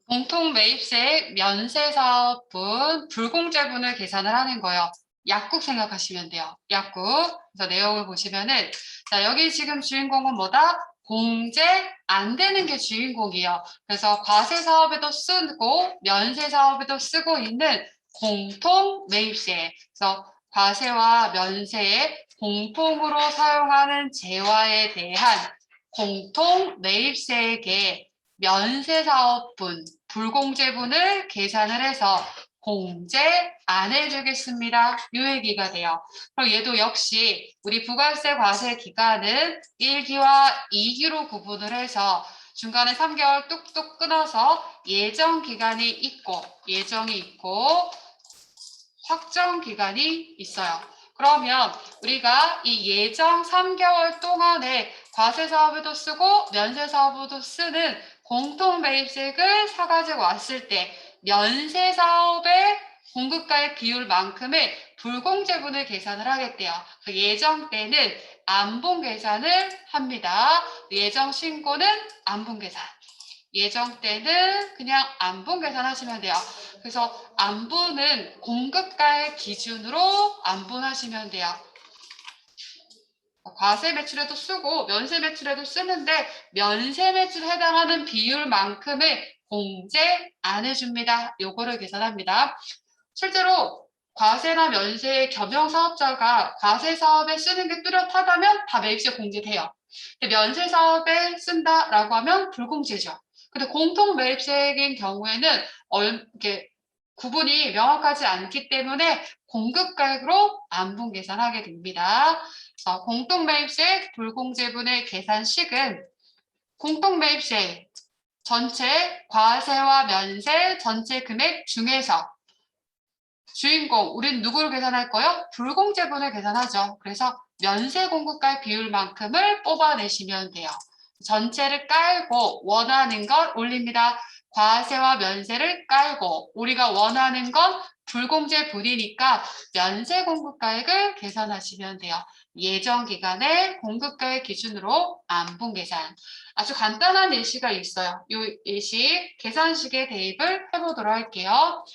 공통 매입세액 면세사업분 불공제분을 계산을 하는 거예요. 약국 생각하시면 돼요. 약국. 그래서 내용을 보시면은 자, 여기 지금 주인공은 뭐다? 공제 안 되는 게 주인공이에요. 그래서 과세사업에도 쓰고 면세사업에도 쓰고 있는 공통 매입세. 그래서 과세와 면세에 공통으로 사용하는 재화에 대한 공통 매입세액의 면세사업분 불공제분을 계산을 해서 공제 안 해주겠습니다. 요 얘기가 돼요. 그럼 얘도 역시 우리 부가세 과세 기간은 1기와 2기로 구분을 해서 중간에 3개월 뚝뚝 끊어서 예정 기간이 있고 예정이 있고 확정 기간이 있어요. 그러면 우리가 이 예정 3개월 동안에 과세 사업에도 쓰고 면세 사업에도 쓰는 공통 매입세액을 사가지고 왔을 때 면세 사업의 공급가액 비율만큼의 불공제분을 계산을 하겠대요. 그 예정 때는 안분 계산을 합니다. 예정 신고는 안분 계산. 예정 때는 그냥 안분 계산하시면 돼요. 그래서 안분은 공급가액 기준으로 안분하시면 돼요. 과세 매출에도 쓰고 면세 매출에도 쓰는데 면세 매출에 해당하는 비율만큼의 공제 안 해줍니다. 요거를 계산합니다. 실제로 과세나 면세의 겸용 사업자가 과세 사업에 쓰는 게 뚜렷하다면 다 매입세 공제돼요. 근데 면세 사업에 쓴다라고 하면 불공제죠. 근데 공통 매입세액인 경우에는 이렇게 구분이 명확하지 않기 때문에 공급가액으로 안분 계산하게 됩니다. 공통매입세액 불공제분의 계산식은 공통매입세액 전체 과세와 면세 전체 금액 중에서 주인공, 우린 누구를 계산할 거요? 불공제분을 계산하죠. 그래서 면세 공급가의 비율만큼을 뽑아내시면 돼요. 전체를 깔고 원하는 걸 올립니다. 과세와 면세를 깔고 우리가 원하는 건 불공제분이니까 면세 공급가액을 계산하시면 돼요. 예정 기간의 공급가액 기준으로 안분 계산. 아주 간단한 예시가 있어요. 이 예시 계산식에 대입을 해보도록 할게요.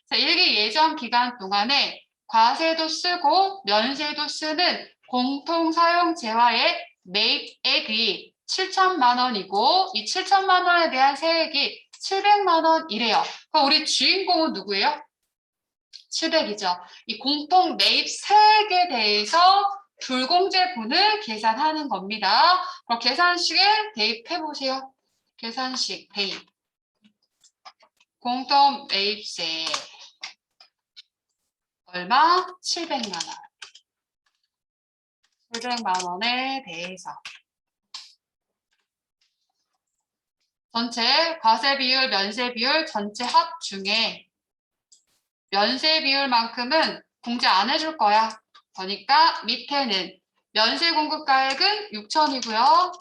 자, 일기 예정 기간 동안에 과세도 쓰고 면세도 쓰는 공통 사용 재화의 매입액이 7천만 원이고 이 7천만 원에 대한 세액이 700만 원이래요. 그럼 우리 주인공은 누구예요? 700이죠. 이 공통 매입세액에 대해서 불공제분을 계산하는 겁니다. 그럼 계산식에 대입해 보세요. 계산식 대입. 공통 매입세 얼마? 700만 원. 700만 원에 대해서 전체 과세 비율, 면세 비율 전체 합 중에 면세 비율만큼은 공제 안 해줄 거야. 그러니까 밑에는 면세 공급가액은 6천이고요.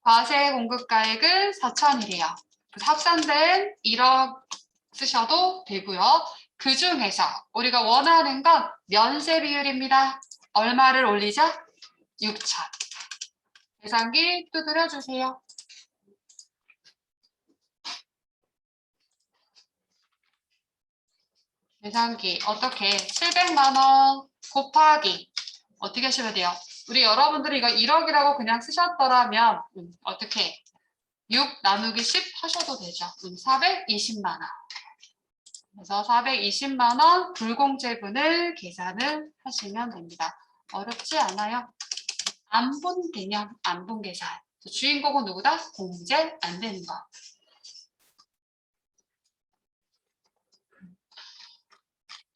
과세 공급가액은 4천이래요. 합산된 1억 쓰셔도 되고요. 그 중에서 우리가 원하는 건 면세 비율입니다. 얼마를 올리자? 6천. 계산기 두드려 주세요. 계산기 어떻게 700만 원 곱하기 어떻게 하시면 돼요? 우리 여러분들이 이거 1억이라고 그냥 쓰셨더라면 어떻게 6 나누기 10 하셔도 되죠. 420만 원. 그래서 420만 원 불공제분을 계산을 하시면 됩니다. 어렵지 않아요. 안분 개념, 안분 계산. 주인공은 누구다? 공제 안 되는 거.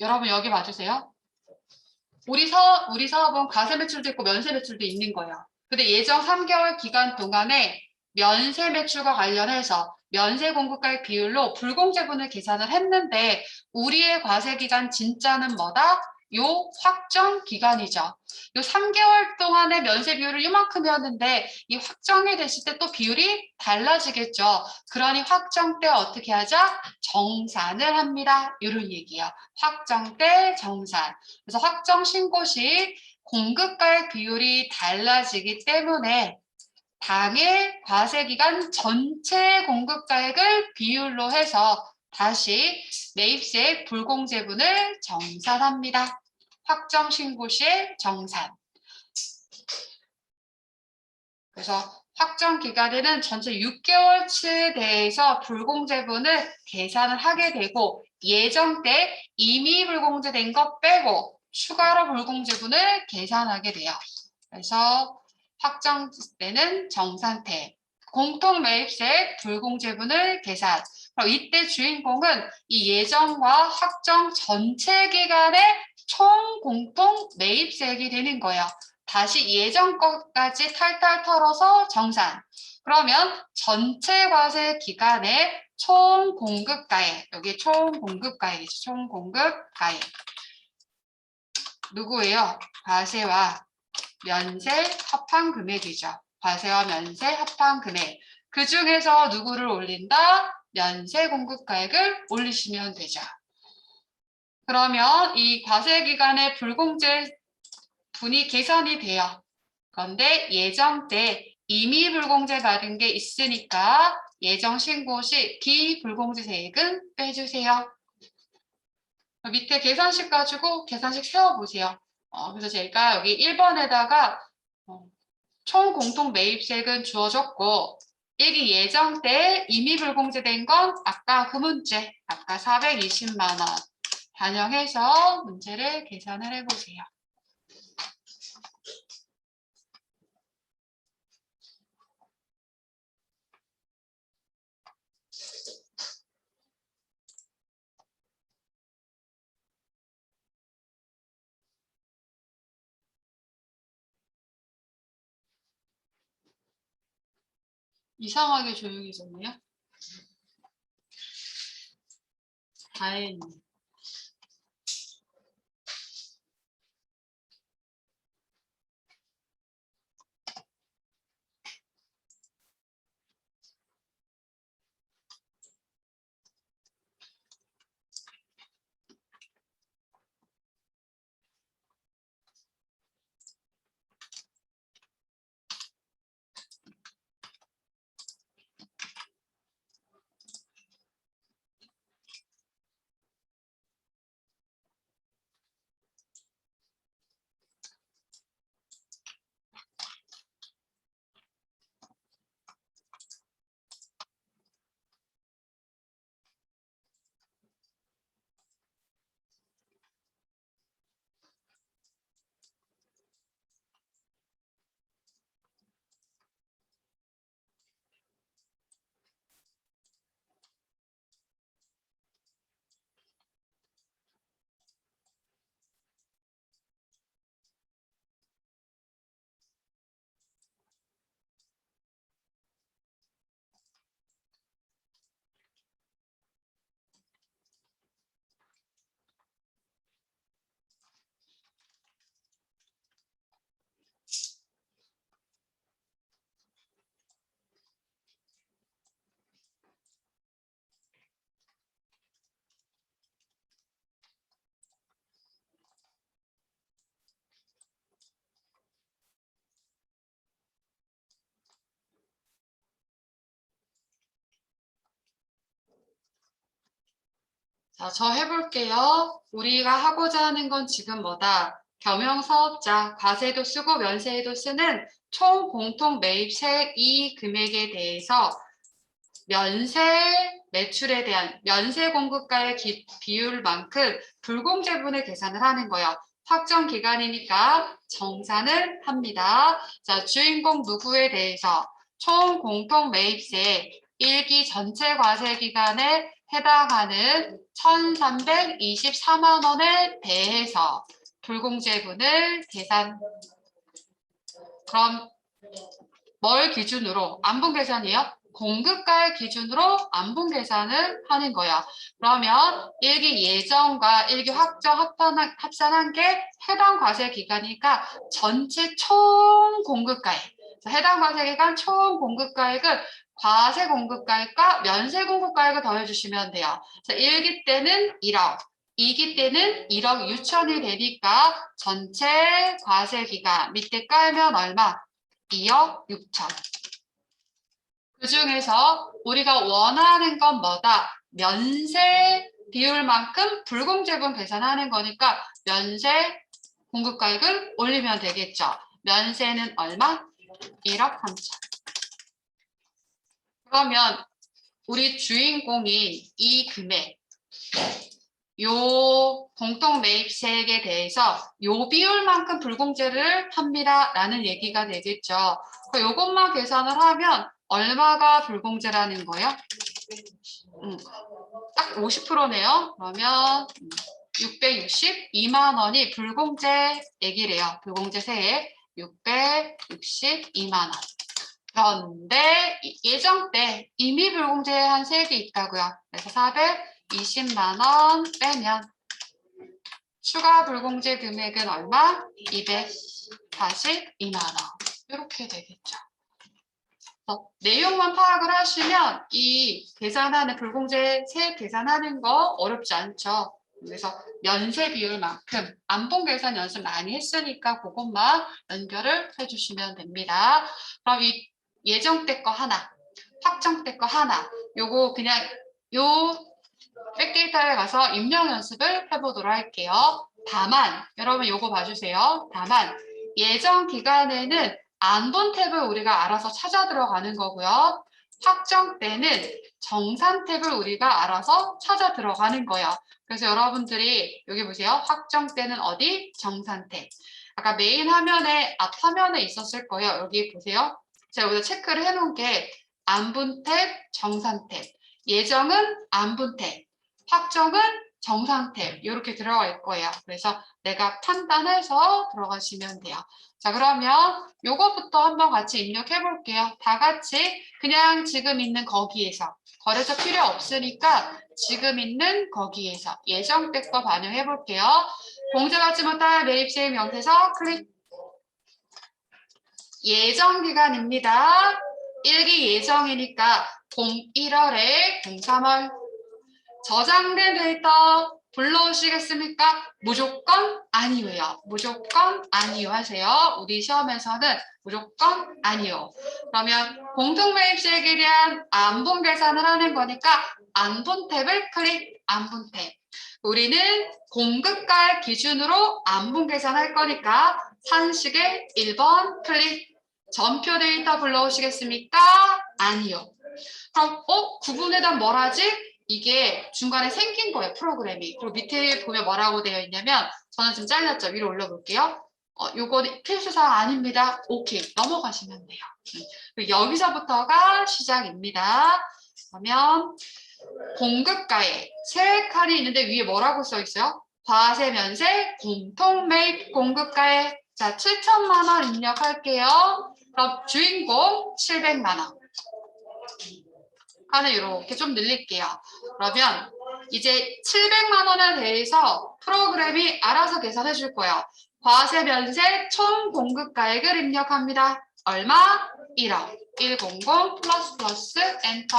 여러분 여기 봐주세요. 우리 사업은 과세 매출도 있고 면세 매출도 있는 거예요. 근데 예정 3개월 기간 동안에 면세 매출과 관련해서 면세 공급가액 비율로 불공제분을 계산을 했는데 우리의 과세 기간 진짜는 뭐다? 요 확정 기간이죠. 요 3개월 동안의 면세 비율을 이만큼이었는데 이 확정이 됐을 때 또 비율이 달라지겠죠. 그러니 확정 때 어떻게 하자? 정산을 합니다. 이런 얘기예요. 확정 때 정산. 그래서 확정 신고 시 공급가액 비율이 달라지기 때문에 당해 과세기간 전체 공급가액을 비율로 해서 다시 매입세액 불공제분을 정산합니다. 확정 신고 시에 정산. 그래서 확정 기간에는 전체 6개월치에 대해서 불공제분을 계산을 하게 되고 예정 때 이미 불공제된 것 빼고 추가로 불공제분을 계산하게 돼요. 그래서 확정 때는 정산태, 공통매입세액 불공제분을 계산. 그럼 이때 주인공은 이 예정과 확정 전체 기간의 총 공통 매입세액이 되는 거예요. 다시 예전 것까지 탈탈 털어서 정산. 그러면 전체 과세 기간의 총 공급가액, 여기 총 공급가액이죠. 총 공급가액. 누구예요? 과세와 면세 합한 금액이죠. 과세와 면세 합한 금액. 그 중에서 누구를 올린다? 면세 공급가액을 올리시면 되죠. 그러면 이 과세 기간의 불공제 분이 계산이 돼요. 그런데 예정 때 이미 불공제 받은 게 있으니까 예정 신고 시 비불공제세액은 빼주세요. 밑에 계산식 가지고 계산식 세워보세요. 그래서 제가 여기 1번에다가 총 공통 매입세액은 주어졌고 일기 예정 때 이미 불공제된 건 아까 그 문제, 아까 420만 원 반영해서 문제를 계산을 해보세요. 이상하게 조용해졌네요. 다행이네. 자, 저 해볼게요. 우리가 하고자 하는 건 지금 뭐다? 겸용사업자, 과세도 쓰고 면세에도 쓰는 총 공통 매입세액 이 금액에 대해서 면세 매출에 대한 면세 공급가의 비율만큼 불공제분을 계산을 하는 거예요. 확정 기간이니까 정산을 합니다. 자, 주인공 누구에 대해서 총 공통 매입세 1기 전체 과세 기간에 해당하는 1,324만 원에 대해서 불공제분을 계산. 그럼 뭘 기준으로? 안분 계산이요? 공급가액 기준으로 안분 계산을 하는 거예요. 그러면 1기 예정과 1기 확정 합산한 게 해당 과세 기간이니까 전체 총 공급가액. 해당 과세 기간 총 공급가액은 과세 공급가액과 면세 공급가액을 더해주시면 돼요. 1기 때는 1억, 2기 때는 1억 6천이 되니까 전체 과세 기간 밑에 깔면 얼마? 2억 6천. 그중에서 우리가 원하는 건 뭐다? 면세 비율만큼 불공제분 계산하는 거니까 면세 공급가액을 올리면 되겠죠. 면세는 얼마? 1억 3천. 그러면 우리 주인공인 이 금액, 요 공동 매입세액에 대해서 요 비율만큼 불공제를 합니다라는 얘기가 되겠죠. 요것만 계산을 하면 얼마가 불공제라는 거예요? 딱 50%네요. 그러면 662만 원이 불공제액이래요. 불공제 세액 662만 원. 그런데 예정 때 이미 불공제한 세액이 있다고요. 그래서 420만 원 빼면 추가 불공제 금액은 얼마? 242만 원. 이렇게 되겠죠. 내용만 파악을 하시면 이 계산하는 불공제 세액 계산하는 거 어렵지 않죠. 그래서 면세 비율만큼 안본 계산 연습 많이 했으니까 그것만 연결을 해주시면 됩니다. 그럼 이 예정 때 거 하나, 확정 때 거 하나, 요거 그냥 요 백데이터에 가서 입력 연습을 해보도록 할게요. 다만 여러분 요거 봐주세요. 다만 예정 기간에는 안본 탭을 우리가 알아서 찾아 들어가는 거고요. 확정 때는 정산 탭을 우리가 알아서 찾아 들어가는 거예요. 그래서 여러분들이 여기 보세요. 확정 때는 어디? 정산 탭. 아까 메인 화면에 앞 화면에 있었을 거예요. 여기 보세요. 제가 여기다 체크를 해놓은 게 안분 탭, 정산 탭. 예정은 안분 탭. 확정은 정산 탭. 이렇게 들어가 있을 거예요. 그래서 내가 판단해서 들어가시면 돼요. 자, 그러면 요거부터 한번 같이 입력해 볼게요. 다 같이 그냥 지금 있는 거기에서 거래처 필요 없으니까 지금 있는 거기에서 예정 때 거 반영해 볼게요. 공제받지 못할 매입세액 명세서 클릭. 예정 기간입니다. 1기 예정이니까 01월에 03월 저장된 데이터 불러오시겠습니까? 무조건 아니요요. 무조건 아니요 하세요. 우리 시험에서는 무조건 아니요. 그러면 공통매입세액에 대한 안분 계산을 하는 거니까 안분 탭을 클릭. 안분 탭. 우리는 공급가액 기준으로 안분 계산할 거니까 산식의 1번 클릭. 전표 데이터 불러오시겠습니까? 아니요. 그럼 구분해단 뭘 하지? 이게 중간에 생긴 거예요, 프로그램이. 그리고 밑에 보면 뭐라고 되어 있냐면 저는 지금 잘렸죠. 위로 올려볼게요. 요거 필수사항 아닙니다. 오케이, 넘어가시면 돼요. 그리고 여기서부터가 시작입니다. 그러면 공급가액 세 칸이 있는데 위에 뭐라고 써 있어요? 과세 면세 공통 매입 공급가액. 자, 7천만 원 입력할게요. 그럼 주인공 700만 원. 칸을 이렇게 좀 늘릴게요. 그러면 이제 700만 원에 대해서 프로그램이 알아서 계산해 줄 거예요. 과세 면세 총 공급가액을 입력합니다. 얼마? 1억. 100 플러스 엔터.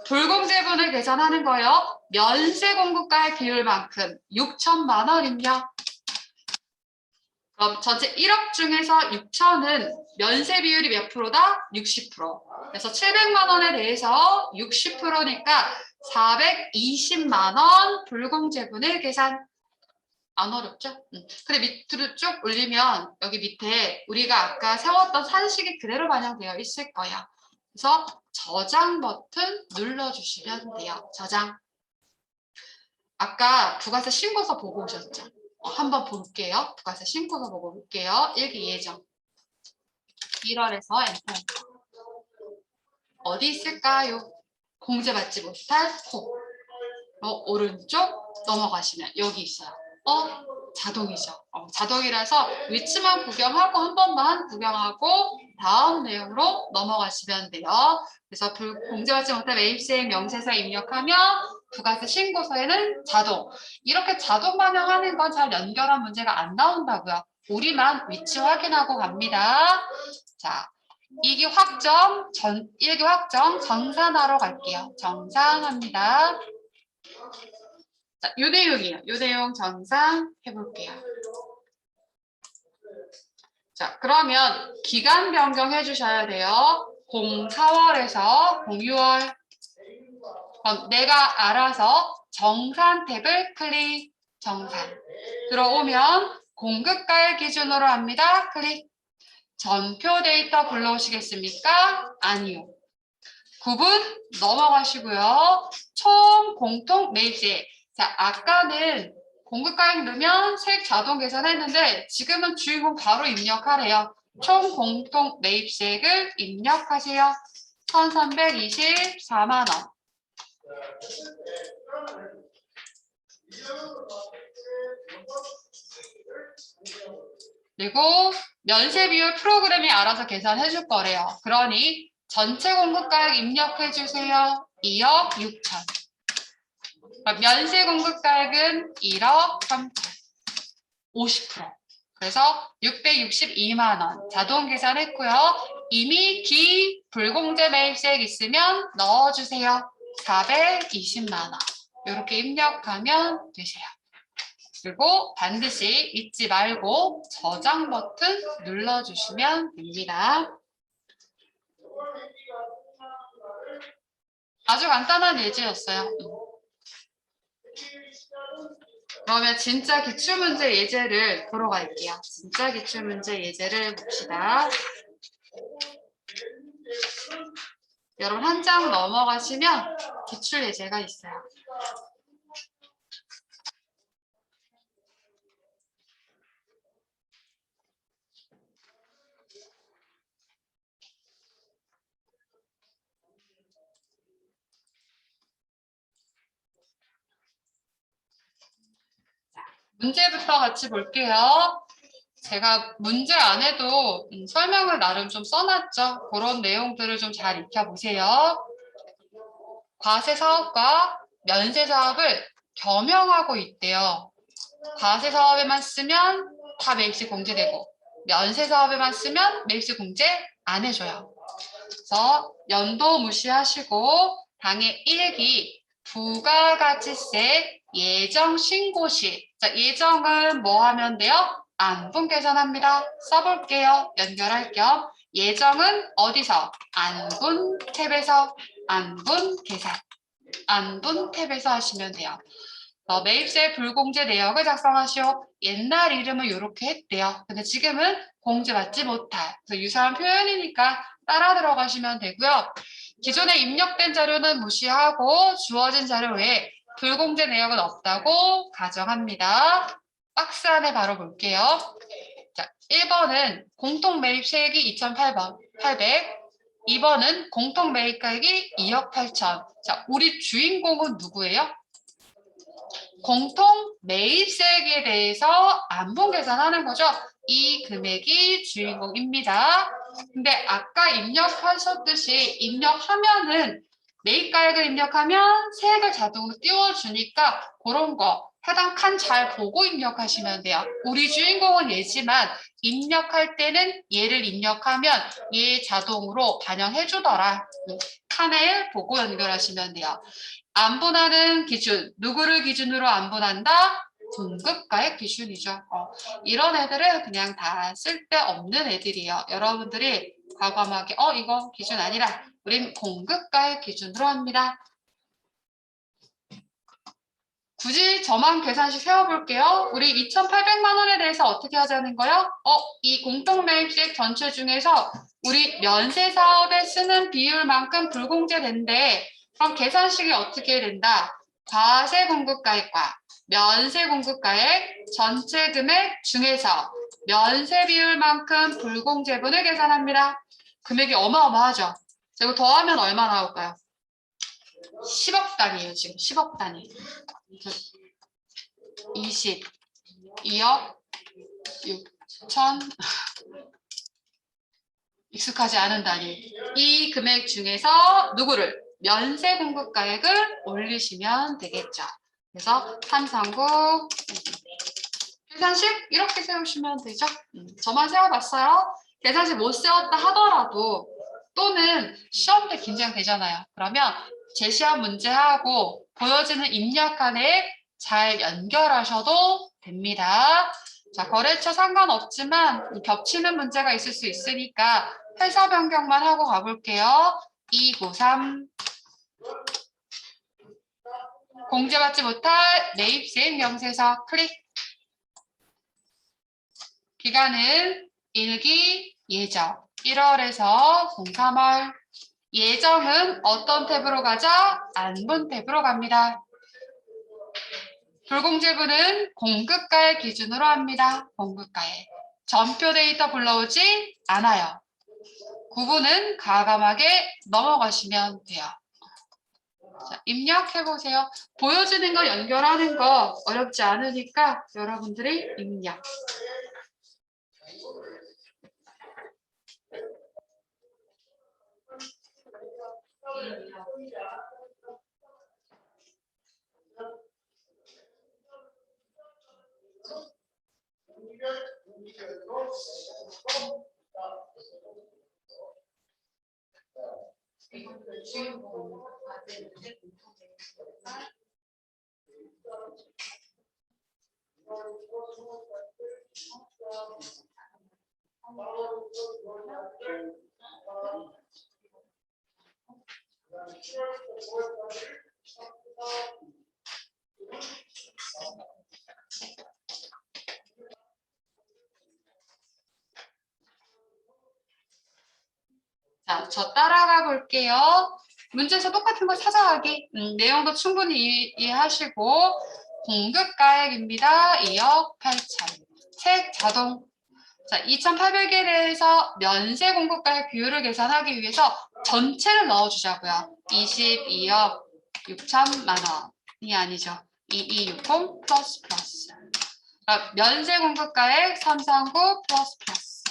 불공제분을 계산하는 거예요. 면세 공급가액 비율만큼 6천만 원 입력. 그럼 전체 1억 중에서 6천은 면세 비율이 몇 프로다? 60%. 그래서 700만 원에 대해서 60%니까 420만 원 불공제분을 계산. 안 어렵죠? 근데 밑으로 쭉 올리면 여기 밑에 우리가 아까 세웠던 산식이 그대로 반영되어 있을 거예요. 그래서 저장 버튼 눌러주시면 돼요. 저장. 아까 부가세 신고서 보고 오셨죠? 한번 볼게요. 부가세 신고서 보고 볼게요. 일기 예정. 1월에서 엔터. 어디 있을까요? 공제받지 못할 코. 오른쪽 넘어가시면 여기 있어요. 자동이죠. 자동이라서 위치만 구경하고 한 번만 구경하고 다음 내용으로 넘어가시면 돼요. 그래서 공제받지 못할 매입세액 명세서 입력하면 부가세 신고서에는 자동. 이렇게 자동 반영하는 건 잘 연결한 문제가 안 나온다고요. 우리만 위치 확인하고 갑니다. 자, 2기 확정, 1기 확정 정산하러 갈게요. 정산합니다. 자, 요 내용이에요. 요 내용 정산 해볼게요. 자, 그러면 기간 변경해 주셔야 돼요. 04월에서 06월. 그럼 내가 알아서 정산 탭을 클릭. 정산. 들어오면 공급가액 기준으로 합니다. 클릭. 전표 데이터 불러오시겠습니까? 아니요. 9분 넘어가시고요. 총 공통 매입세. 자, 아까는 공급가액 넣으면 세액 자동 계산했는데 지금은 주인공 바로 입력하래요. 총 공통 매입세액을 입력하세요. 1,324만 원. 그리고 면세 비율 프로그램이 알아서 계산해 줄 거래요. 그러니 전체 공급가액 입력해 주세요. 2억 6천. 면세 공급가액은 1억 3천. 50%. 그래서 662만 원 자동 계산했고요. 이미 기불공제 매입세액 있으면 넣어주세요. 420만 원. 이렇게 입력하면 되세요. 그리고 반드시 잊지 말고 저장 버튼 눌러주시면 됩니다. 아주 간단한 예제였어요. 그러면 진짜 기출문제 예제를 보러 갈게요. 진짜 기출문제 예제를 봅시다. 여러분 한 장 넘어가시면 기출 예제가 있어요. 문제부터 같이 볼게요. 제가 문제 안에도 설명을 나름 좀 써놨죠. 그런 내용들을 좀 잘 익혀보세요. 과세사업과 면세사업을 겸용하고 있대요. 과세사업에만 쓰면 다 매입세 공제되고 면세사업에만 쓰면 매입세 공제 안 해줘요. 그래서 연도 무시하시고 당해 1기 부가가치세 예정 신고시. 자, 예정은 뭐 하면 돼요? 안분 계산합니다. 써볼게요. 연결할 겸. 예정은 어디서? 안분 탭에서 안분 계산. 안분 탭에서 하시면 돼요. 매입세 불공제 내역을 작성하시오. 옛날 이름은 이렇게 했대요. 근데 지금은 공제받지 못할. 그래서 유사한 표현이니까 따라 들어가시면 되고요. 기존에 입력된 자료는 무시하고 주어진 자료 외에 불공제 내역은 없다고 가정합니다. 박스 안에 바로 볼게요. 자, 1번은 공통 매입세액이 2,800. 2번은 공통 매입가액이 2억 8천. 자, 우리 주인공은 누구예요? 공통 매입세액에 대해서 안분 계산하는 거죠. 이 금액이 주인공입니다. 근데 아까 입력하셨듯이 입력하면은 매입가액을 입력하면 세액을 자동으로 띄워주니까 그런 거 해당 칸 잘 보고 입력하시면 돼요. 우리 주인공은 얘지만 입력할 때는 얘를 입력하면 얘 자동으로 반영해 주더라. 칸을 보고 연결하시면 돼요. 안분하는 기준, 누구를 기준으로 안분한다? 공급가액 기준이죠. 이런 애들은 그냥 다 쓸데없는 애들이에요. 여러분들이 과감하게 이거 기준 아니라 우린 공급가액 기준으로 합니다. 굳이 저만 계산식 세워볼게요. 우리 2,800만 원에 대해서 어떻게 하자는 거요? 이 공통매입세액 전체 중에서 우리 면세사업에 쓰는 비율만큼 불공제된대. 그럼 계산식이 어떻게 된다? 과세 공급가액과 면세 공급가액 전체 금액 중에서 면세 비율만큼 불공제분을 계산합니다. 금액이 어마어마하죠? 자, 이거 더하면 얼마 나올까요? 10억 단위예요, 지금 10억 단위. 22억 6천 익숙하지 않은 단위. 이 금액 중에서 누구를? 면세 공급가액을 올리시면 되겠죠. 그래서 339 계산식 이렇게 세우시면 되죠. 저만 세워봤어요. 계산식 못 세웠다 하더라도 또는 시험 때 긴장되잖아요. 그러면 제시한 문제하고 보여지는 입력칸에 잘 연결하셔도 됩니다. 자, 거래처 상관없지만 겹치는 문제가 있을 수 있으니까 회사 변경만 하고 가볼게요. 293 공제받지 못할 매입수익 명세서 클릭. 기간은 1기 예정 1월에서 03월. 예정은 어떤 탭으로 가자? 안분 탭으로 갑니다. 불공제분은 공급가액 기준으로 합니다. 공급가액. 전표 데이터 불러오지 않아요. 구분은 과감하게 넘어가시면 돼요. 자, 입력해보세요. 보여지는 거 연결하는 거 어렵지 않으니까 여러분들이 입력. 자, 저 따라가 볼게요. 문제에서 똑같은 거 찾아가기. 내용도 충분히 이해하시고 공급가액입니다. 2억 8천. 책 자동. 자, 2,800에 대해서 면세 공급가액 비율을 계산하기 위해서 전체를 넣어주자고요. 22억 6천만 원이 아니죠. 2260 플러스 플러스. 면세 공급가액 339 플러스 플러스.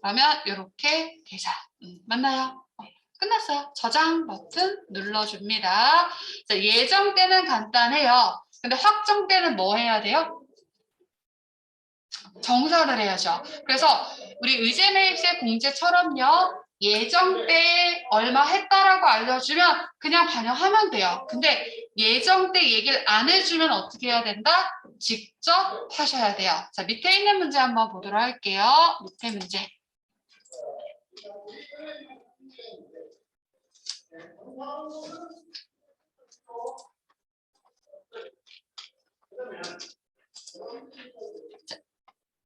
그러면 이렇게 계산. 맞나요? 끝났어요. 저장 버튼 눌러줍니다. 자, 예정 때는 간단해요. 근데 확정 때는 뭐 해야 돼요? 정산을 해야죠. 그래서 우리 의제매입세 공제처럼요. 예정 때 얼마 했다라고 알려주면 그냥 반영하면 돼요. 근데 예정 때 얘기를 안 해주면 어떻게 해야 된다? 직접 하셔야 돼요. 자, 밑에 있는 문제 한번 보도록 할게요. 밑에 문제. 자,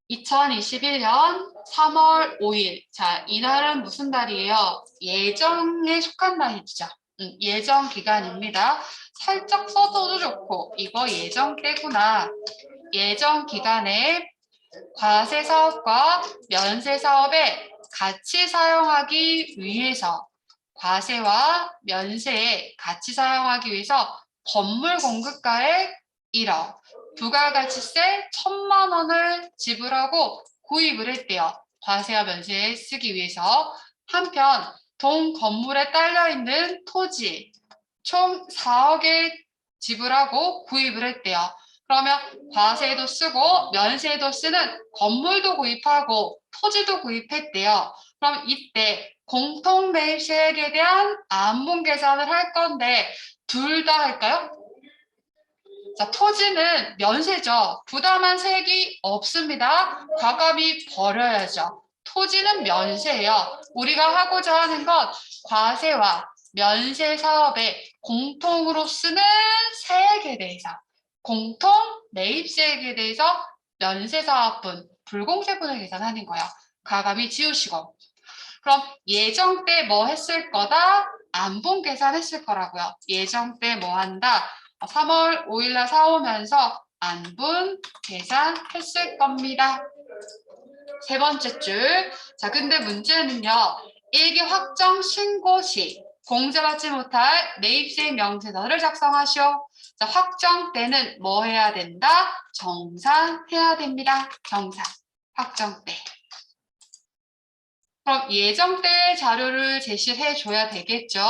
2021년 3월 5일. 자, 이날은 무슨 달이에요? 예정에 속한 날이죠. 예정 기간입니다. 살짝 써줘도 좋고, 이거 예정 때구나. 예정 기간에 과세 사업과 면세 사업에 같이 사용하기 위해서 과세와 면세에 같이 사용하기 위해서 건물 공급가액 1억, 부가가치세 1,000만 원을 지불하고 구입을 했대요. 과세와 면세에 쓰기 위해서. 한편 동 건물에 딸려있는 토지 총 4억에 지불하고 구입을 했대요. 그러면 과세도 쓰고 면세도 쓰는 건물도 구입하고 토지도 구입했대요. 그럼 이때 공통매입세액에 대한 안분 계산을 할 건데 둘 다 할까요? 자, 토지는 면세죠. 부담한 세액이 없습니다. 과감히 버려야죠. 토지는 면세예요. 우리가 하고자 하는 건 과세와 면세 사업에 공통으로 쓰는 세액에 대해서 공통 매입세액에 대해서 면세사업분, 불공세분을 계산하는 거예요. 과감히 지우시고. 그럼 예정 때 뭐 했을 거다? 안분 계산했을 거라고요. 예정 때 뭐 한다? 3월 5일 날 사오면서 안분 계산했을 겁니다. 세 번째 줄. 자, 근데 문제는요. 일기 확정 신고 시 공제받지 못할 매입세액 명세서를 작성하시오. 자, 확정 때는 뭐 해야 된다? 정산해야 됩니다. 정산. 확정 때. 그럼 예정 때 자료를 제시해 줘야 되겠죠.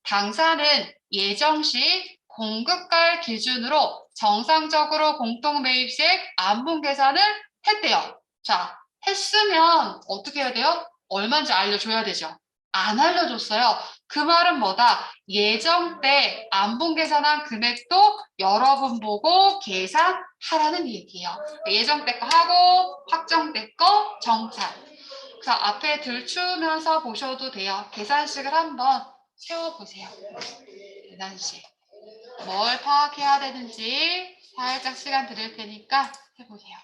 당사는 예정 시 공급가액 기준으로 정상적으로 공통매입세액 안분 계산을 했대요. 자, 했으면 어떻게 해야 돼요? 얼마인지 알려줘야 되죠. 안 알려줬어요. 그 말은 뭐다? 예정 때 안분 계산한 금액도 여러분 보고 계산하라는 얘기예요. 예정 때 거 하고 확정 때 거 정산. 그래서 앞에 들추면서 보셔도 돼요. 계산식을 한번 세워보세요. 계산식. 뭘 파악해야 되는지 살짝 시간 드릴 테니까 해보세요.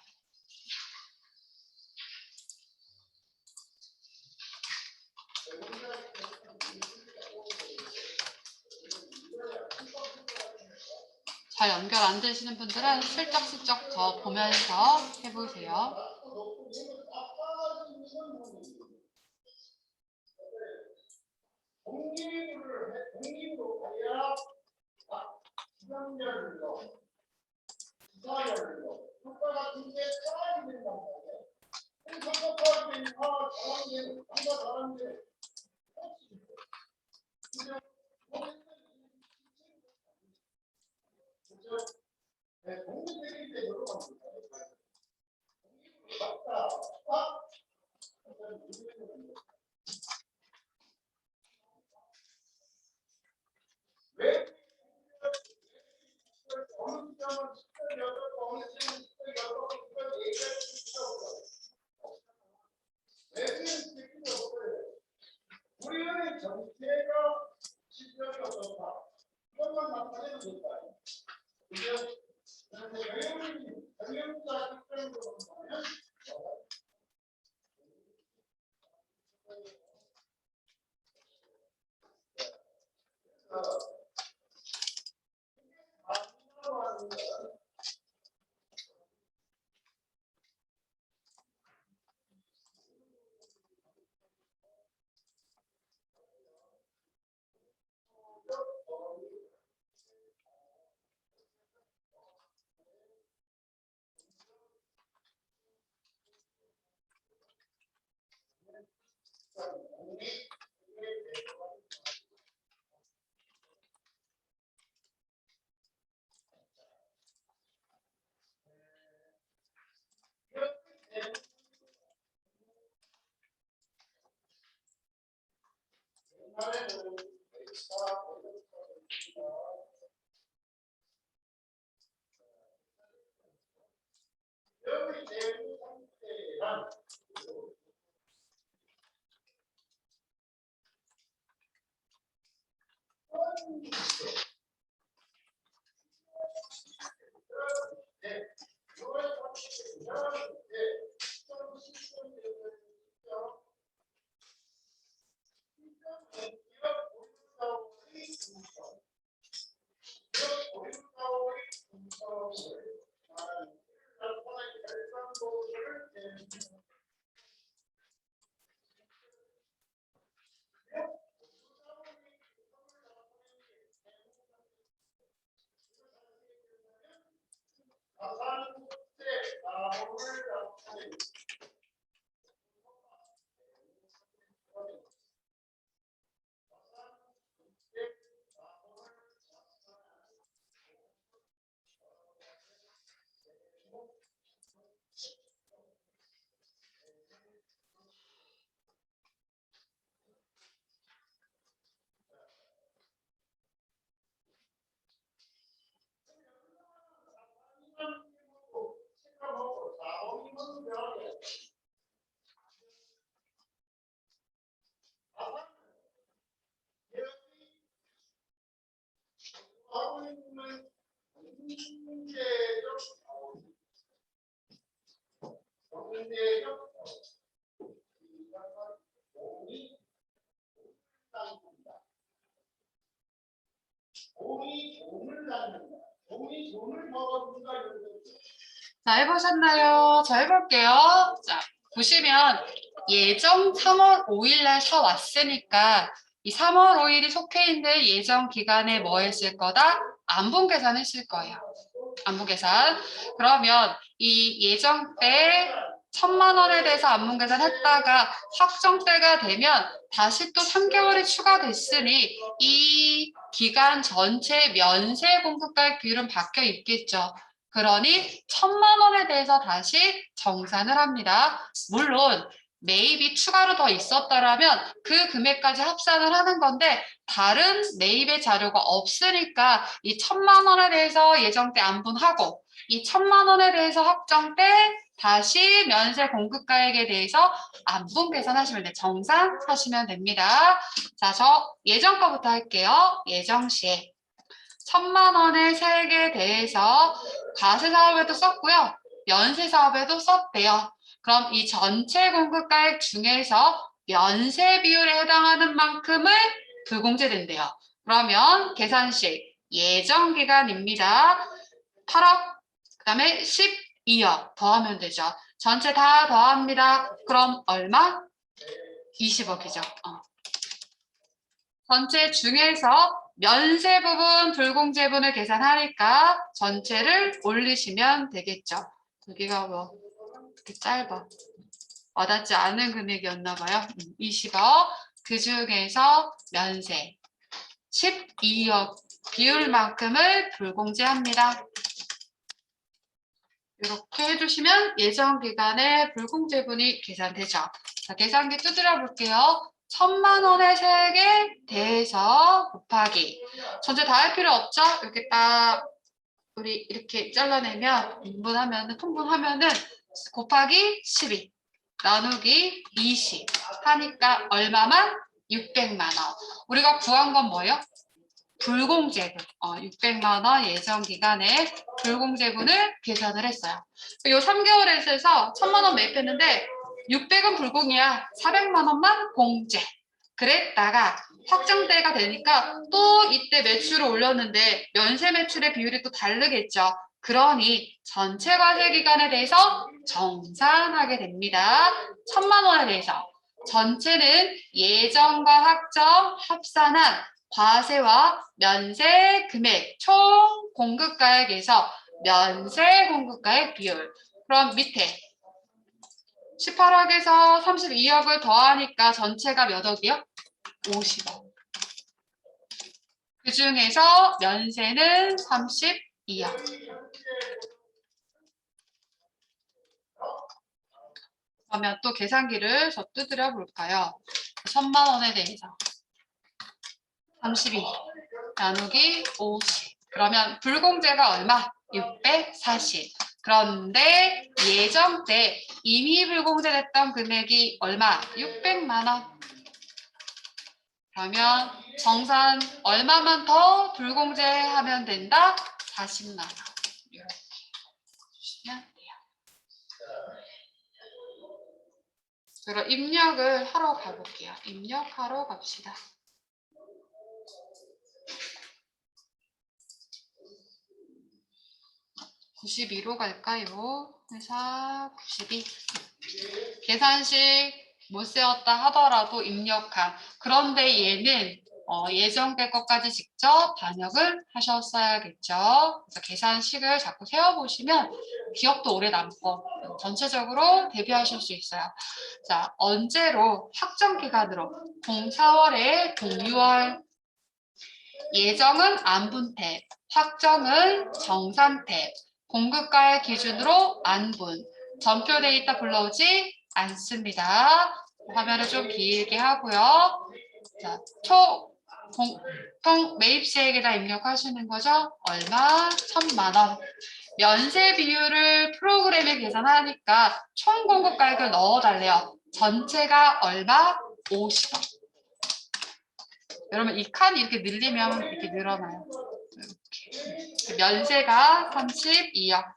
잘 연결 안 되시는 분들은 슬쩍슬쩍 더 보면서 해보세요. 자, 해보셨나요? 자, 해볼게요. 자, 보시면 예정 3월 5일 날 사왔으니까 이 3월 5일이 속해 있는 예정 기간에 뭐 했을 거다? 안분 계산 했을 거예요. 안분 계산. 그러면 이 예정 때 1,000만 원에 대해서 안분 계산 했다가 확정 때가 되면 다시 또 3개월이 추가됐으니 이 기간 전체 면세 공급가액 비율은 바뀌어 있겠죠. 그러니 1,000만 원에 대해서 다시 정산을 합니다. 물론 매입이 추가로 더 있었더라면 그 금액까지 합산을 하는 건데 다른 매입의 자료가 없으니까 이 1,000만 원에 대해서 예정 때 안분하고 이 1,000만 원에 대해서 확정 때 다시 면세 공급가액에 대해서 안분 계산하시면 돼요. 정산하시면 됩니다. 자, 저 예정 거부터 할게요. 예정 시에 1,000만 원의 세액에 대해서 과세 사업에도 썼고요. 면세 사업에도 썼대요. 그럼 이 전체 공급가액 중에서 면세 비율에 해당하는 만큼을 불공제된대요. 그러면 계산식 예정 기간입니다. 8억, 그 다음에 12억 더하면 되죠. 전체 다 더합니다. 그럼 얼마? 20억이죠. 전체 중에서 면세 부분, 불공제분을 계산하니까 전체를 올리시면 되겠죠. 여기가 뭐 이렇게 짧아. 와닿지 않은 금액이었나 봐요. 20억. 그 중에서 면세 12억 비율만큼을 불공제합니다. 이렇게 해주시면 예정 기간에 불공제분이 계산되죠. 자, 계산기 두드려 볼게요. 1,000만 원의 세액에 대해서 곱하기. 전체 다 할 필요 없죠? 이렇게 딱 우리 이렇게 잘라내면 통분하면은 곱하기 12 나누기 20 하니까 얼마만? 600만 원. 우리가 구한 건 뭐예요? 불공제분. 600만 원 예정 기간에 불공제분을 계산을 했어요. 이 3개월에서 1,000만 원 매입했는데 600은 불공이야. 400만 원만 공제. 그랬다가 확정대가 되니까 또 이때 매출을 올렸는데 면세 매출의 비율이 또 다르겠죠. 그러니 전체 과세 기간에 대해서 정산하게 됩니다. 1,000만 원에 대해서 전체는 예정과 확정 합산한 과세와 면세 금액 총 공급가액에서 면세 공급가액 비율. 그럼 밑에 18억에서 32억을 더하니까 전체가 몇 억이요? 50억. 그 중에서 면세는 32억. 그러면 또 계산기를 더 두드려 볼까요? 1,000만 원에 대해서 32 나누기 50. 그러면 불공제가 얼마? 640. 그런데 예정 때 이미 불공제됐던 금액이 얼마? 600만 원. 그러면 정산 얼마만 더 불공제하면 된다? 40만 원. 이렇게 주시면 돼요. 그럼 입력을 하러 가볼게요. 입력하러 갑시다. 92로 갈까요? 회사 92. 계산식 못 세웠다 하더라도 입력한. 그런데 얘는 예정될 것까지 직접 반영을 하셨어야겠죠. 그래서 계산식을 자꾸 세워보시면 기억도 오래 남고 전체적으로 대비하실 수 있어요. 자, 언제로 확정 기간으로 04월에 06월 예정은 안분 탭, 확정은 정산 탭, 공급가의 기준으로 안분, 전표 데이터 불러오지 않습니다. 화면을 좀 길게 하고요. 자, 총 매입세액에다 입력하시는 거죠? 얼마? 1,000만 원. 면세 비율을 프로그램에 계산하니까 총 공급가액을 넣어달래요. 전체가 얼마? 50원. 여러분 이 칸이 이렇게 늘리면 이렇게 늘어나요. 이렇게. 면세가 32억.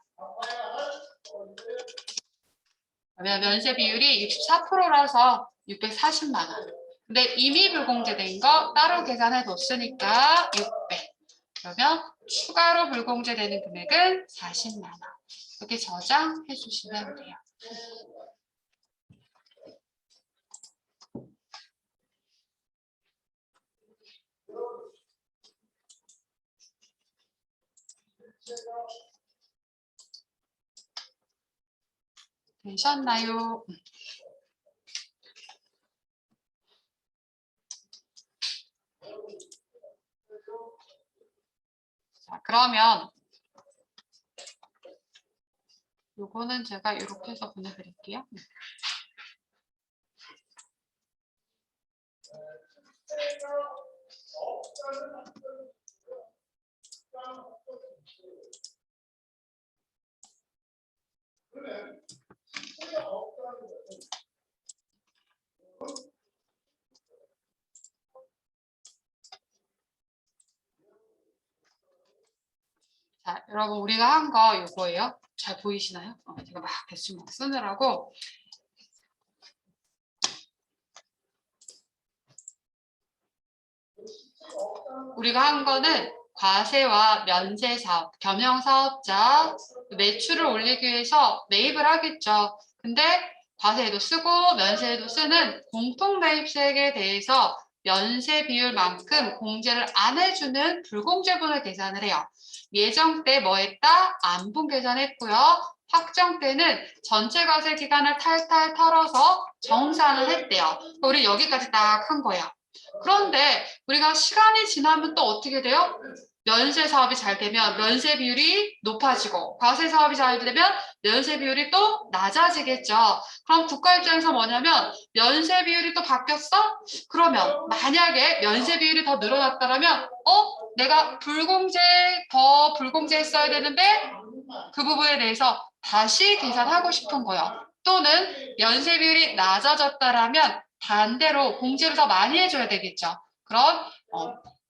그러면 면세 비율이 64%라서 640만 원. 근데 이미 불공제된 거 따로 계산해 뒀으니까 600. 그러면 추가로 불공제되는 금액은 40만 원. 이렇게 저장해 주시면 돼요. 되셨나요? 자, 그러면 요거는 제가 이렇게 해서 보내드릴게요. 자, 여러분 우리가 한 거 요거예요. 잘 보이시나요? 제가 막 대충 막 쓰느라고. 우리가 한 거는 과세와 면세 사업, 겸용 사업자 매출을 올리기 위해서 매입을 하겠죠. 근데 과세에도 쓰고 면세에도 쓰는 공통 매입세액에 대해서 면세 비율만큼 공제를 안 해주는 불공제분을 계산을 해요. 예정 때 뭐 했다? 안분 계산했고요. 확정 때는 전체 과세 기간을 탈탈 털어서 정산을 했대요. 우리 여기까지 딱 한 거야. 그런데 우리가 시간이 지나면 또 어떻게 돼요? 면세 사업이 잘 되면 면세 비율이 높아지고 과세 사업이 잘 되면 면세 비율이 또 낮아지겠죠. 그럼 국가 입장에서 뭐냐면 면세 비율이 또 바뀌었어? 그러면 만약에 면세 비율이 더 늘어났다면 내가 더 불공제 했어야 되는데 그 부분에 대해서 다시 계산하고 싶은 거예요. 또는 면세 비율이 낮아졌다라면 반대로 공제를 더 많이 해줘야 되겠죠. 그럼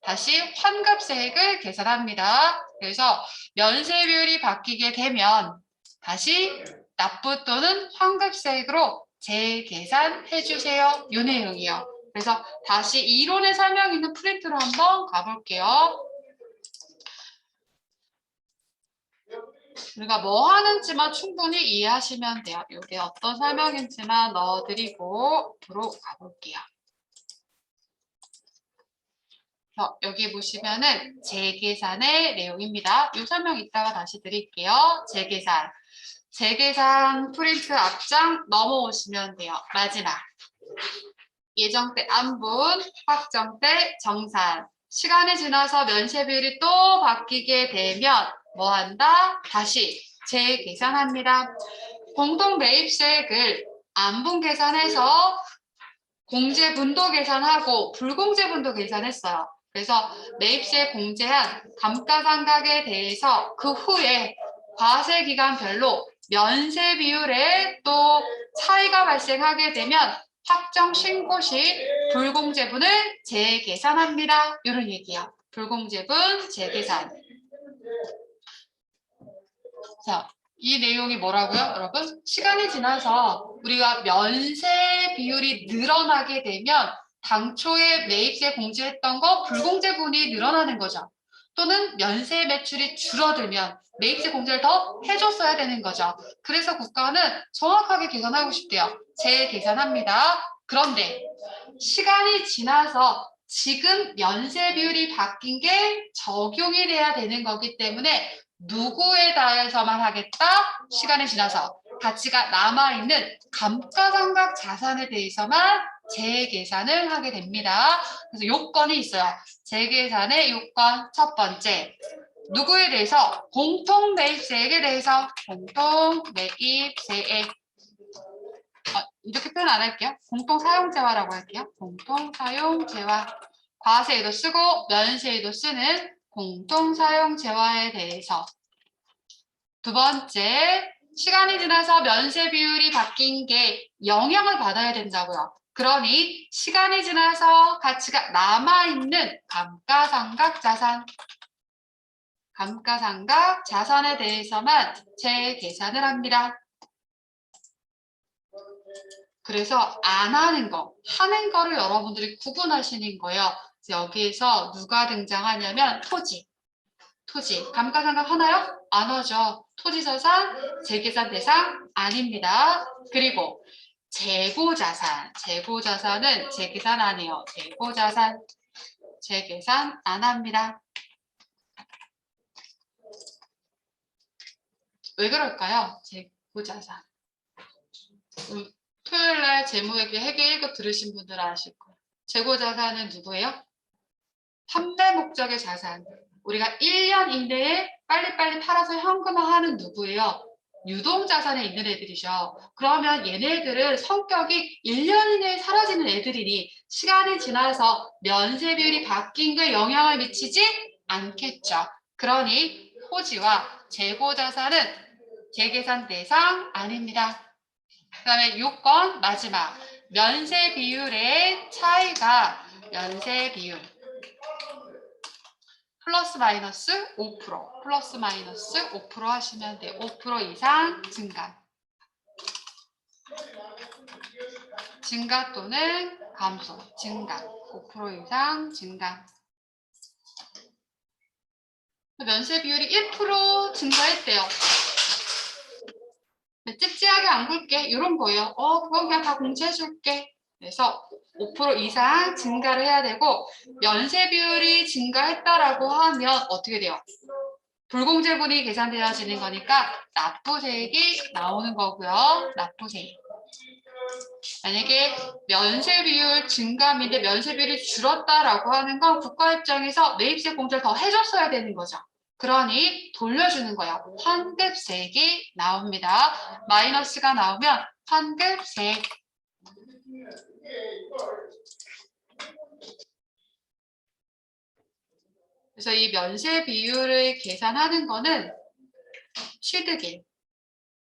다시 환급세액을 계산합니다. 그래서 면세 비율이 바뀌게 되면 다시 납부 또는 환급세액으로 재계산해 주세요. 이 내용이요. 그래서 다시 이론의 설명 있는 프린트로 한번 가볼게요. 우리가 뭐 하는지만 충분히 이해하시면 돼요. 이게 어떤 설명인지만 넣어드리고 앞으로 가볼게요. 여기 보시면은 재계산의 내용입니다. 이 설명 이따가 다시 드릴게요. 재계산 프린트 앞장 넘어오시면 돼요. 마지막. 예정 때 안분, 확정 때 정산. 시간이 지나서 면세 비율이 또 바뀌게 되면 뭐 한다? 다시 재계산합니다. 공동 매입세액을 안분 계산해서 공제 분도 계산하고 불공제 분도 계산했어요. 그래서 매입세 공제한 감가상각에 대해서 그 후에 과세 기간별로 면세 비율에 또 차이가 발생하게 되면 확정 신고 시 불공제분을 재계산합니다. 이런 얘기예요. 불공제분 재계산. 자, 이 내용이 뭐라고요, 여러분? 시간이 지나서 우리가 면세 비율이 늘어나게 되면 당초에 매입세 공제했던 거 불공제분이 늘어나는 거죠. 또는 면세 매출이 줄어들면 매입세 공제를 더 해줬어야 되는 거죠. 그래서 국가는 정확하게 계산하고 싶대요. 재계산합니다. 그런데 시간이 지나서 지금 면세 비율이 바뀐 게 적용이 돼야 되는 거기 때문에 누구에 대해서만 하겠다? 시간이 지나서 가치가 남아있는 감가상각 자산에 대해서만 재계산을 하게 됩니다. 그래서 요건이 있어요. 재계산의 요건 첫 번째. 누구에 대해서? 공통매입세액에 대해서. 공통매입세액. 이렇게 표현 안 할게요. 공통사용재화라고 할게요. 공통사용재화. 과세에도 쓰고 면세에도 쓰는 공통사용재화에 대해서. 두 번째, 시간이 지나서 면세 비율이 바뀐 게 영향을 받아야 된다고요. 그러니 시간이 지나서 가치가 남아있는 감가상각 자산에 대해서만 재계산을 합니다. 그래서 안 하는 거, 하는 거를 여러분들이 구분하시는 거예요. 여기에서 누가 등장하냐면 토지. 감가상각 하나요? 안 하죠. 토지자산, 재계산 대상 아닙니다. 그리고 재고자산은 재계산 안 해요. 재계산 안 합니다. 왜 그럴까요? 재고자산. 토요일날 재무회계 회계 1급 들으신 분들은 아실 거예요. 재고자산은 누구예요? 판매 목적의 자산. 우리가 1년 이내에 빨리빨리 팔아서 현금화하는 누구예요? 유동자산에 있는 애들이죠. 그러면 얘네들은 성격이 1년 이내에 사라지는 애들이니 시간이 지나서 면세 비율이 바뀐 게 영향을 미치지 않겠죠. 그러니 토지와 재고자산은 재계산 대상 아닙니다. 그 다음에 6번 마지막. 면세 비율의 차이가 면세 비율. 플러스 마이너스 5%, 플러스 마이너스 5% 하시면 돼요. 5% 이상 증가. 증가 또는 감소, 증가. 5% 이상 증가. 면세 비율이 1% 증가했대요. 찝찝하게 안 굴게. 이런 거예요. 그건 그냥 다 공지해줄게. 그래서 5% 이상 증가를 해야 되고, 면세 비율이 증가했다라고 하면 어떻게 돼요? 불공제분이 계산되어지는 거니까 납부세액이 나오는 거고요. 납부세액. 만약에 면세 비율 증감인데 면세 비율이 줄었다라고 하는 건 국가 입장에서 매입세 공제를 더 해줬어야 되는 거죠. 그러니 돌려주는 거야. 환급세액이 나옵니다. 마이너스가 나오면 환급세액. 그래서 이 면세 비율을 계산하는 거는 취득일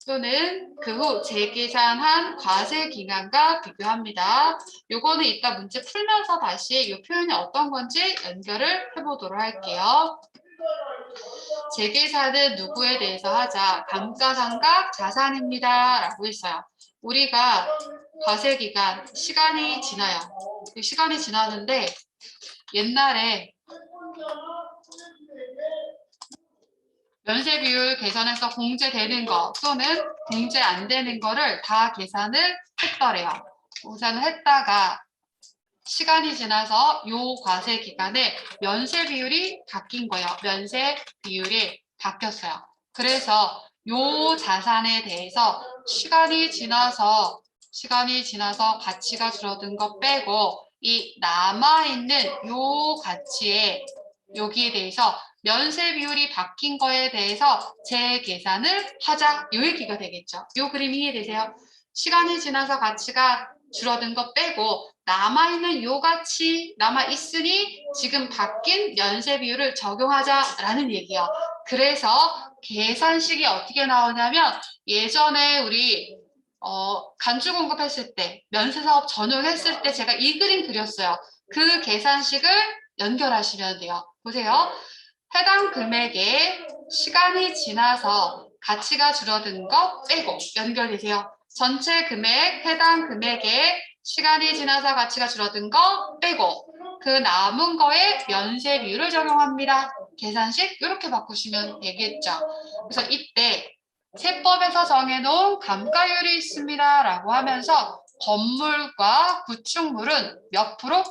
또는 그 후 재계산한 과세 기간과 비교합니다. 요거는 이따 문제 풀면서 다시 이 표현이 어떤 건지 연결을 해보도록 할게요. 재계산은 누구에 대해서 하자? 감가상각 자산입니다. 라고 했어요. 우리가 과세 기간, 시간이 지나요. 시간이 지나는데 옛날에 면세 비율 계산해서 공제되는 거 또는 공제 안 되는 거를 다 계산을 했더래요. 계산을 했다가 시간이 지나서 요 과세 기간에 면세 비율이 바뀐 거예요. 면세 비율이 바뀌었어요. 그래서 요 자산에 대해서 시간이 지나서 가치가 줄어든 거 빼고 이 남아있는 요 가치에 여기에 대해서 면세 비율이 바뀐 거에 대해서 재계산을 하자. 요 얘기가 되겠죠. 요 그림 이해되세요? 시간이 지나서 가치가 줄어든 거 빼고 남아있는 요 가치 남아있으니 지금 바뀐 면세 비율을 적용하자라는 얘기예요. 그래서 계산식이 어떻게 나오냐면 예전에 우리 간주 공급했을 때 면세사업 전용했을 때 제가 이 그림 그렸어요. 그 계산식을 연결하시면 돼요. 보세요. 해당 금액에 시간이 지나서 가치가 줄어든 거 빼고 연결되세요. 전체 금액, 해당 금액에 시간이 지나서 가치가 줄어든 거 빼고 그 남은 거에 면세 비율을 적용합니다. 계산식 이렇게 바꾸시면 되겠죠. 그래서 이때 세법에서 정해놓은 감가율이 있습니다. 라고 하면서 건물과 구축물은 몇 프로?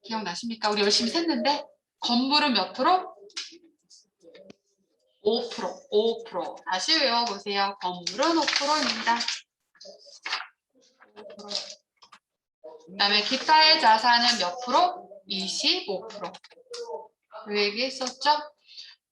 기억나십니까? 우리 열심히 셌는데 건물은 몇 프로? 5%. 5%. 다시 외워보세요. 건물은 5%입니다. 그 다음에 기타의 자산은 몇 프로? 25%. 그 얘기했었죠?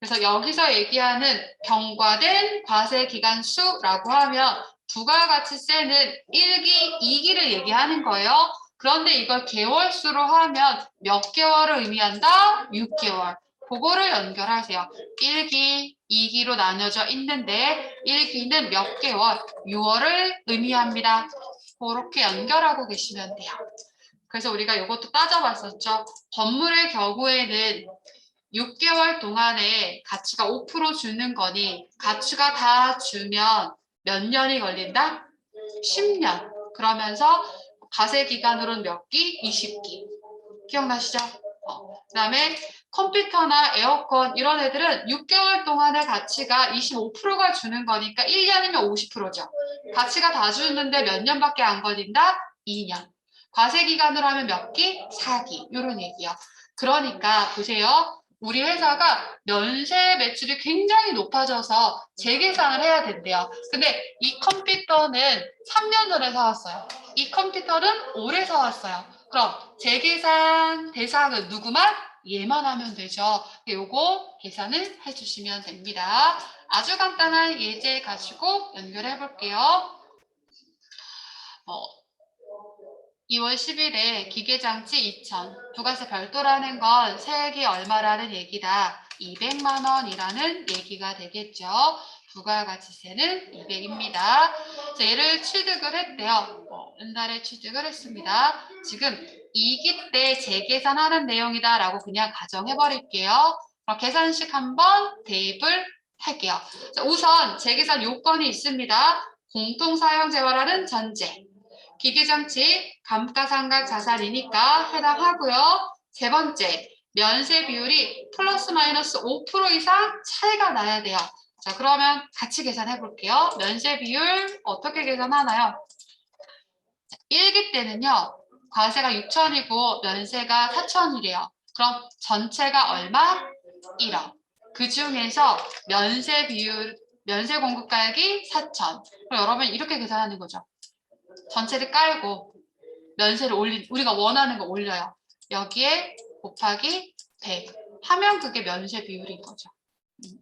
그래서 여기서 얘기하는 경과된 과세기간수라고 하면 부가가치세는 1기, 2기를 얘기하는 거예요. 그런데 이걸 개월수로 하면 몇 개월을 의미한다? 6개월. 그거를 연결하세요. 1기, 2기로 나뉘어져 있는데 1기는 몇 개월? 6월을 의미합니다. 그렇게 연결하고 계시면 돼요. 그래서 우리가 이것도 따져봤었죠. 건물의 경우에는 6개월 동안에 가치가 5% 주는 거니 가치가 다 주면 몇 년이 걸린다? 10년. 그러면서 과세 기간으로는 몇 기? 20기. 기억나시죠? 그다음에 컴퓨터나 에어컨 이런 애들은 6개월 동안의 가치가 25%가 주는 거니까 1년이면 50%죠. 가치가 다 주는데 몇 년밖에 안 걸린다? 2년. 과세 기간으로 하면 몇 기? 4기. 이런 얘기요. 그러니까 보세요. 우리 회사가 면세 매출이 굉장히 높아져서 재계산을 해야 된대요. 근데 이 컴퓨터는 3년 전에 사왔어요. 이 컴퓨터는 올해 사왔어요. 그럼 재계산 대상은 누구만? 얘만 하면 되죠. 요거 계산을 해주시면 됩니다. 아주 간단한 예제 가지고 연결해 볼게요. 2월 10일에 기계장치 2,000, 부가세 별도라는 건 세액이 얼마라는 얘기다. 200만 원이라는 얘기가 되겠죠. 부가가치세는 200입니다. 자, 얘를 취득을 했대요. 옛날에 취득을 했습니다. 지금 2기 때 재계산하는 내용이다라고 그냥 가정해버릴게요. 그럼 계산식 한번 대입을 할게요. 자, 우선 재계산 요건이 있습니다. 공통사용재활하는 전제, 기계장치, 감가상각 자산이니까 해당하고요. 세 번째, 면세 비율이 플러스 마이너스 5% 이상 차이가 나야 돼요. 자, 그러면 같이 계산해 볼게요. 면세 비율 어떻게 계산하나요? 1기 때는요. 과세가 6천이고 면세가 4천이래요. 그럼 전체가 얼마? 1억. 그 중에서 면세 비율, 면세 공급가액이 4천. 그럼 여러분 이렇게 계산하는 거죠. 전체를 깔고 면세를 우리가 원하는 거 올려요. 여기에 곱하기 100 하면 그게 면세 비율인 거죠.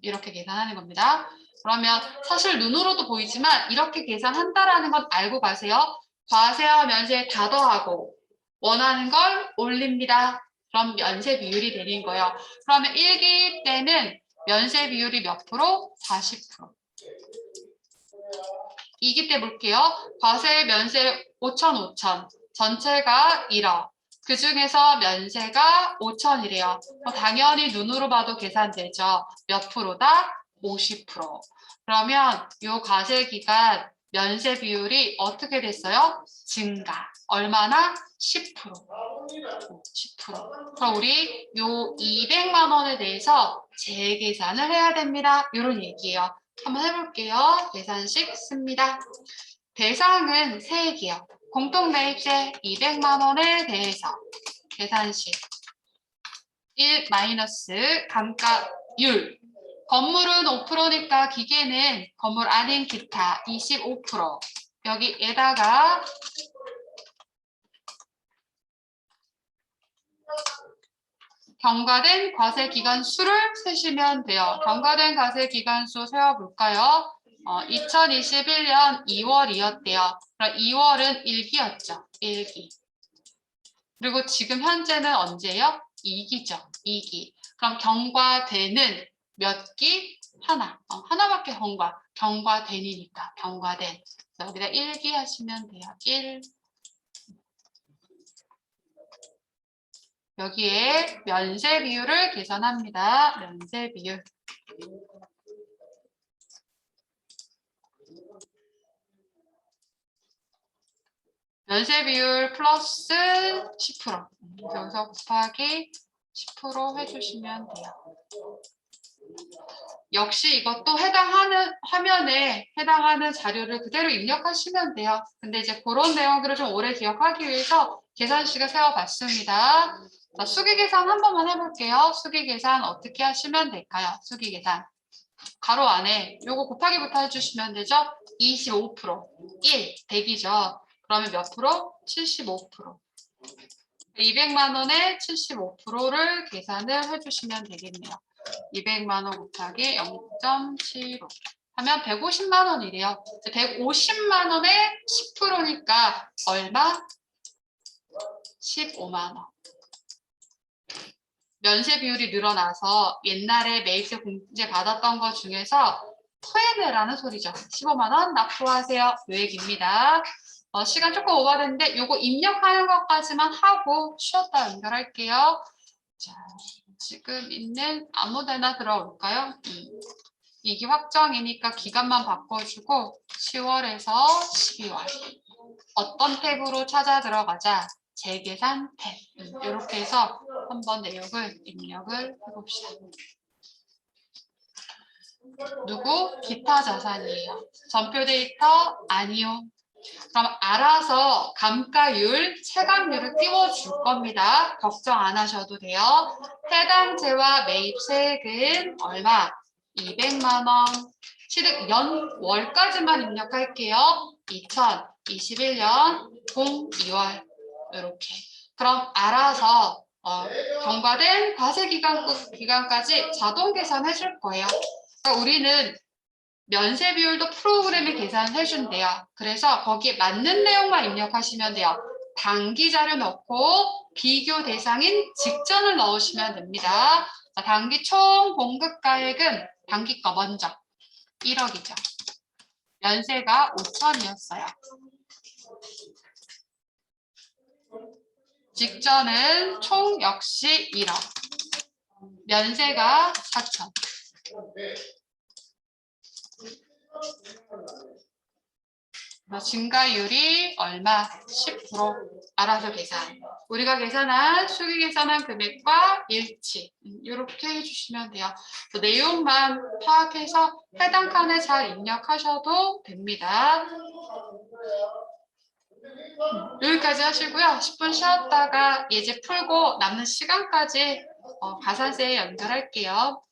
이렇게 계산하는 겁니다. 그러면 사실 눈으로도 보이지만 이렇게 계산한다라는 건 알고 가세요. 과세와 면세 다 더하고 원하는 걸 올립니다. 그럼 면세 비율이 되는 거예요. 그러면 1기 때는 면세 비율이 몇 프로? 40%. 2기 때 볼게요. 과세 면세 5천 5천. 전체가 1억. 그 중에서 면세가 5천이래요. 당연히 눈으로 봐도 계산되죠. 몇 프로다? 50%. 그러면 이 과세 기간 면세 비율이 어떻게 됐어요? 증가. 얼마나? 10%. 10%. 그럼 우리 요 200만 원에 대해서 재계산을 해야 됩니다. 이런 얘기예요. 한번 해볼게요. 계산식 씁니다. 대상은 세액이요. 공통매입세 200만 원에 대해서 계산식 1 마이너스 감가율. 건물은 5%니까 기계는 건물 아닌 기타 25%. 여기에다가 경과된 과세 기간 수를 세시면 돼요. 경과된 과세 기간 수 세워볼까요? 2021년 2월이었대요. 그럼 2월은 1기였죠. 1기. 그리고 지금 현재는 언제요? 2기죠. 2기. 그럼 경과되는 몇 기? 하나. 하나밖에 경과된이니까 경과된. 여기다 1기 하시면 돼요. 1. 여기에 면세 비율을 계산합니다. 면세 비율. 면세 비율 플러스 10%. 여기서 곱하기 10% 해주시면 돼요. 역시 이것도 해당하는 화면에 해당하는 자료를 그대로 입력하시면 돼요. 근데 이제 그런 내용들을 좀 오래 기억하기 위해서 계산식을 세워봤습니다. 자, 수기 계산 한 번만 해볼게요. 수기 계산 어떻게 하시면 될까요? 수기 계산. 가로 안에 요거 곱하기부터 해주시면 되죠? 25%. 1, 100이죠. 그러면 몇 프로? 75%. 200만 원에 75%를 계산을 해주시면 되겠네요. 200만 원 곱하기 0.75 하면 150만 원이래요. 150만 원에 10%니까 얼마? 15만 원. 면세 비율이 늘어나서 옛날에 매입세 공제 받았던 것 중에서 토해내라는 소리죠. 15만 원 납부하세요. 요 얘기입니다. 시간 조금 오버됐는데 요거 입력하는 것까지만 하고 쉬었다 연결할게요. 자, 지금 있는 아무 데나 들어올까요? 2기 확정이니까 기간만 바꿔주고 10월에서 12월. 어떤 탭으로 찾아 들어가자. 재계산 탭. 이렇게 해서 한번 내용을 입력을 해봅시다. 누구? 기타 자산이에요. 전표 데이터? 아니요. 그럼 알아서 감가율, 체감률을 띄워줄 겁니다. 걱정 안 하셔도 돼요. 해당재와 매입세액은 얼마? 200만 원. 취득 연월까지만 입력할게요. 2021년 02월 이렇게. 그럼 알아서 경과된 과세기간까지 자동 계산해 줄 거예요. 그러니까 우리는 면세 비율도 프로그램이 계산해 준대요. 그래서 거기에 맞는 내용만 입력하시면 돼요. 단기 자료 넣고 비교 대상인 직전을 넣으시면 됩니다. 자, 단기 총 공급가액은 단기 거 먼저 1억이죠. 면세가 5천이었어요. 직전은 총 역시 1억. 면세가 4천. 증가율이 얼마? 10%. 알아서 계산. 우리가 계산한 수기 계산한 금액과 일치. 이렇게 해주시면 돼요. 내용만 파악해서 해당 칸에 잘 입력하셔도 됩니다. 여기까지 하시고요. 10분 쉬었다가 예제 풀고 남는 시간까지 가산세에 연결할게요.